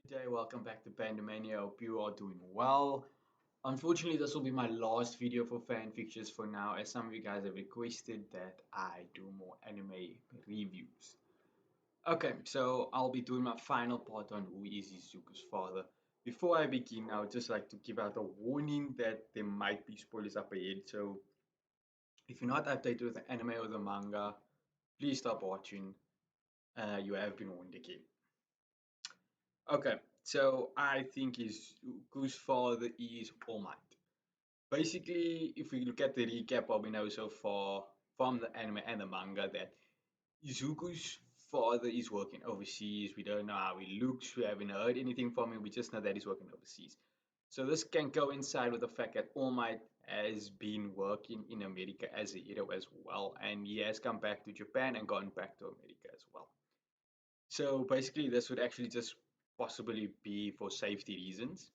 Day, welcome back to Pandemania. I hope you are doing well. Unfortunately, this will be my last video for fan fictions for now, as some of you guys have requested that I do more anime reviews. Okay, so I'll be doing my final part on who is Izuku's father. Before I begin, I would just like to give out a warning that there might be spoilers up ahead. So if you're not updated with the anime or the manga, please stop watching. You have been warned again. Okay, so I think Izuku's father is All Might. Basically, if we look at the recap, what we know so far from the anime and the manga, that Izuku's father is working overseas. We don't know how he looks. We haven't heard anything from him. We just know that he's working overseas. So this can coincide with the fact that All Might has been working in America as a hero as well, and he has come back to Japan and gone back to America as well. So basically, this would actually just possibly be for safety reasons,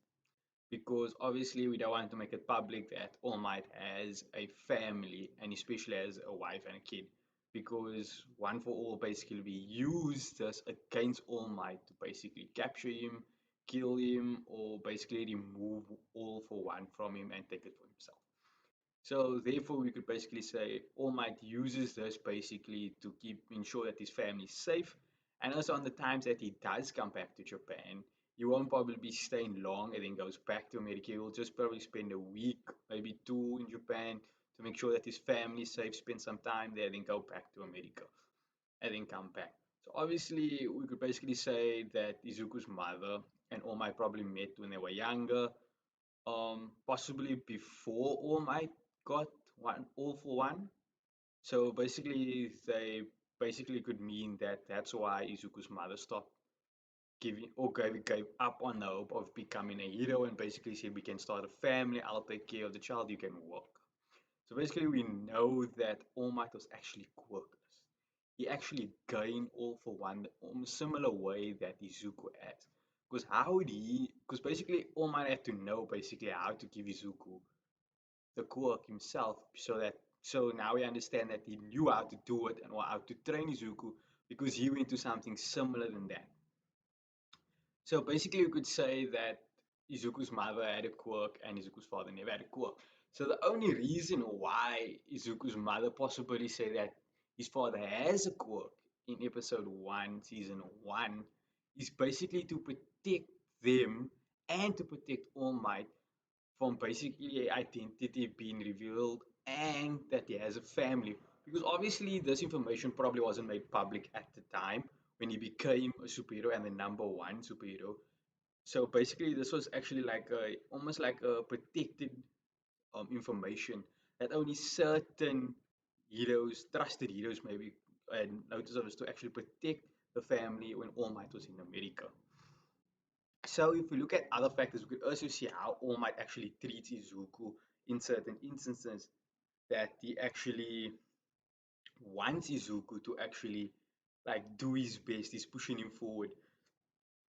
because obviously we don't want to make it public that All Might has a family and especially has a wife and a kid, because One for All basically we use this against All Might to basically capture him, kill him, or basically remove All for One from him and take it for himself. So therefore, we could basically say All Might uses this basically to keep ensure that his family is safe, and also on the times that he does come back to Japan, he won't probably be staying long and then goes back to America. He will just probably spend a week, maybe two in Japan to make sure that his family is safe, spend some time there, then go back to America and then come back. So obviously, we could basically say that Izuku's mother and All Might probably met when they were younger, possibly before All Might got one All for One. So basically, they basically could mean that that's why Izuku's mother stopped giving or gave up on the hope of becoming a hero and basically said, "We can start a family. I'll take care of the child. You can work." So basically, we know that All Might was actually quirkless. He actually gained All for One the almost similar way that Izuku has. Because how would he? Because basically, All Might had to know basically how to give Izuku the quirk himself, so now we understand that he knew how to do it and how to train Izuku because he went to something similar than that. So basically, you could say that Izuku's mother had a quirk and Izuku's father never had a quirk. So the only reason why Izuku's mother possibly said that his father has a quirk in episode 1, season 1, is basically to protect them and to protect All Might from basically identity being revealed and that he has a family. Because obviously, this information probably wasn't made public at the time when he became a superhero and the number one superhero. So basically, this was actually like a almost like a protected information that only certain heroes, trusted heroes, maybe, and notice of us to actually protect the family when All Might was in America. So if we look at other factors, we could also see how All Might actually treats Izuku in certain instances, that he actually wants Izuku to actually like do his best. He's pushing him forward.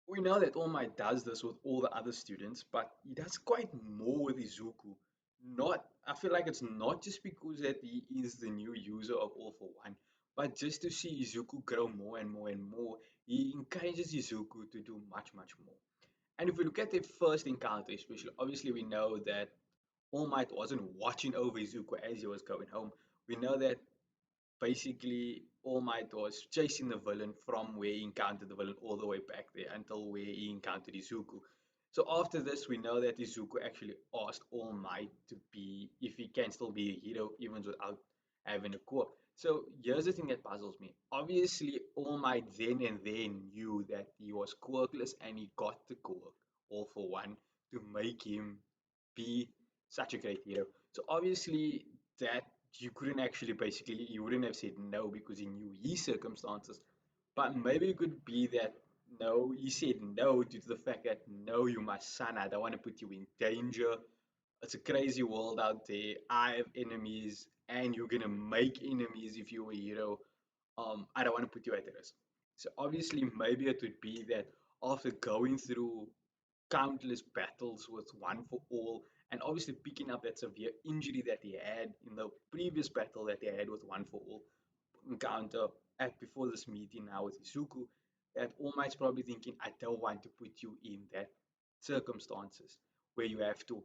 We know that All Might does this with all the other students, but he does quite more with Izuku. Not, I feel like it's not just because that he is the new user of All for One, but just to see Izuku grow more and more and more, he encourages Izuku to do much, much more. And if we look at their first encounter, especially, obviously we know that All Might wasn't watching over Izuku as he was going home. We know that basically All Might was chasing the villain from where he encountered the villain all the way back there until where he encountered Izuku. So after this, we know that Izuku actually asked All Might to be if he can still be a hero even without having a quirk. So here's the thing that puzzles me. Obviously, All Might then and there knew that he was quirkless and he got the quirk, All for One, to make him be such a great hero. So obviously that you couldn't actually basically you wouldn't have said no because he knew his circumstances. But maybe it could be that no, he said no due to the fact that no, you my son, I don't want to put you in danger. It's a crazy world out there. I have enemies and you're gonna make enemies if you're a hero. I don't want to put you at risk. So obviously maybe it would be that after going through countless battles with One for All, and obviously picking up that severe injury that he had in the previous battle that he had with One for All encounter at before this meeting now with Izuku. that All Might's probably thinking, I don't want to put you in that circumstances where you have to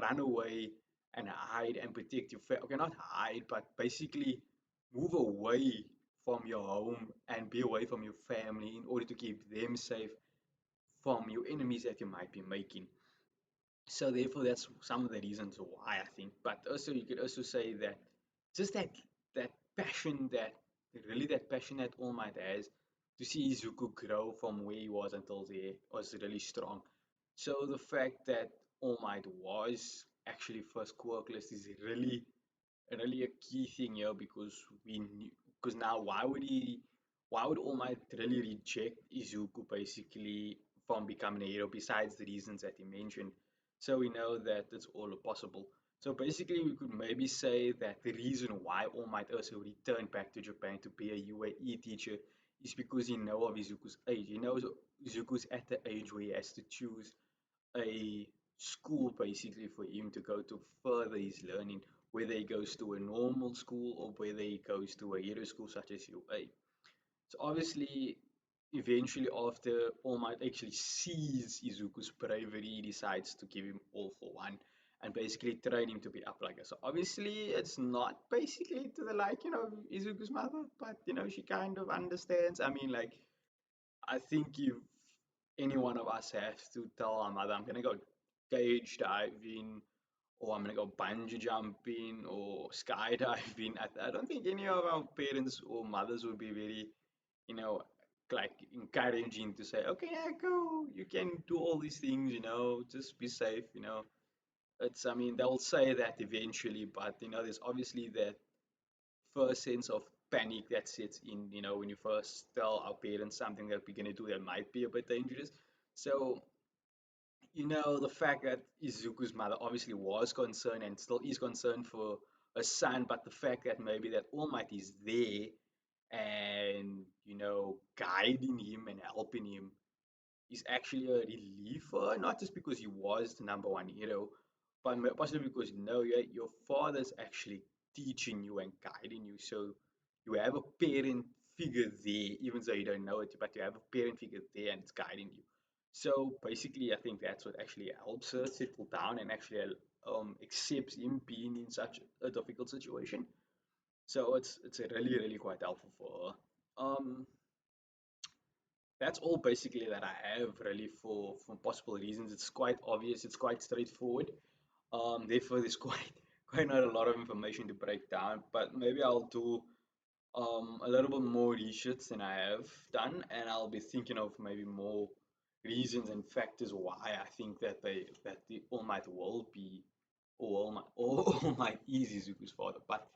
run away and hide and protect your family. Okay, not hide, but basically move away from your home and be away from your family in order to keep them safe from your enemies that you might be making. So therefore, that's some of the reasons why I think. But also, you could also say that just that passion that really that passion that All Might has to see Izuku grow from where he was until there was really strong. So the fact that All Might was actually first quirkless is really a key thing here because we knew, because now why would All Might really reject Izuku basically from becoming a hero besides the reasons that he mentioned? So we know that it's all possible. So basically, we could maybe say that the reason why All Might also returned back to Japan to be a UAE teacher is because he knows of Izuku's age. He knows Izuku's at the age where he has to choose a school basically for him to go to further his learning, whether he goes to a normal school or whether he goes to a hero school such as UA. So obviously, eventually after All Might actually sees Izuku's bravery, he decides to give him all for one and basically train him to be up like that. So obviously it's not basically to the like, Izuku's mother, but she kind of understands. I mean like I think if any one of us has to tell our mother, I'm gonna go cage diving, or I'm gonna go bungee jumping, or skydiving, I don't think any of our parents or mothers would be very, you know, like encouraging to say, okay, yeah, go, you can do all these things, just be safe, I mean, they'll say that eventually, but there's obviously that first sense of panic that sets in, when you first tell our parents something that we're going to do that might be a bit dangerous. So, the fact that Izuku's mother obviously was concerned and still is concerned for a son, but the fact that maybe that All Might is there and, guiding him and helping him is actually a relief for her, not just because he was the number one hero, but possibly because your father's actually teaching you and guiding you. So you have a parent figure there, even though you don't know it, but you have a parent figure there and it's guiding you. So basically, I think that's what actually helps her settle down and actually accepts him being in such a difficult situation. So it's really quite helpful for her. That's all basically that I have really for possible reasons. It's quite obvious, it's quite straightforward. Therefore, there's quite not a lot of information to break down, but maybe I'll do a little bit more research than I have done, and I'll be thinking of maybe more reasons and factors why I think that the All Might will be or All Might is Izuku's father. But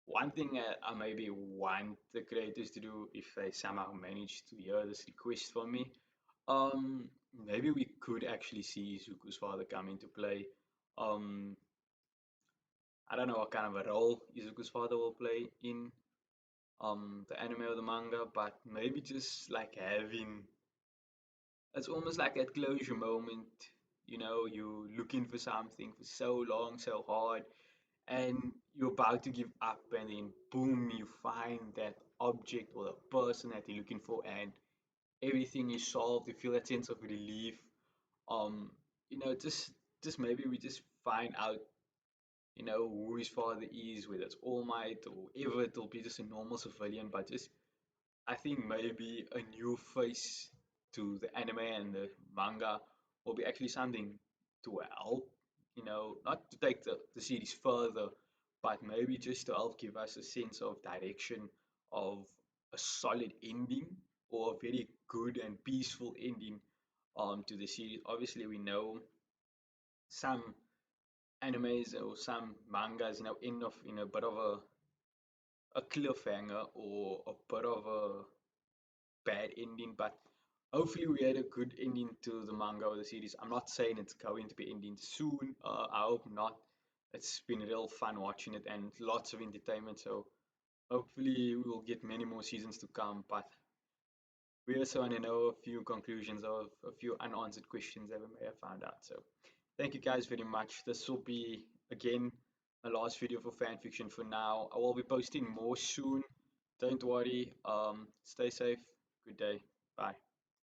one thing I maybe want the creators to do if they somehow manage to hear this request from me, maybe we could actually see Izuku's father come into play. Um, I don't know what kind of a role Izuku's father will play in the anime or the manga, but maybe just like having it's almost like that closure moment. You're looking for something for so long, so hard, and you're about to give up, and then boom, you find that object or the person that you're looking for, and everything is solved. You feel that sense of relief. Just maybe we just find out, who his father is, whether it's All Might or ever it'll be just a normal civilian, but just I think maybe a new face to the anime and the manga will be actually something to help, not to take the series further, but maybe just to help give us a sense of direction of a solid ending or a very good and peaceful ending to the series. Obviously, we know some animes or some mangas, end off in a bit of a cliffhanger or a bit of a bad ending, but hopefully we had a good ending to the manga or the series. I'm not saying it's going to be ending soon. I hope not. It's been real fun watching it and lots of entertainment. So hopefully we will get many more seasons to come. But we also want to know a few conclusions of a few unanswered questions that we may have found out. So thank you guys very much. This will be again my last video for fanfiction for now. I will be posting more soon. Don't worry. Stay safe. Good day. Bye.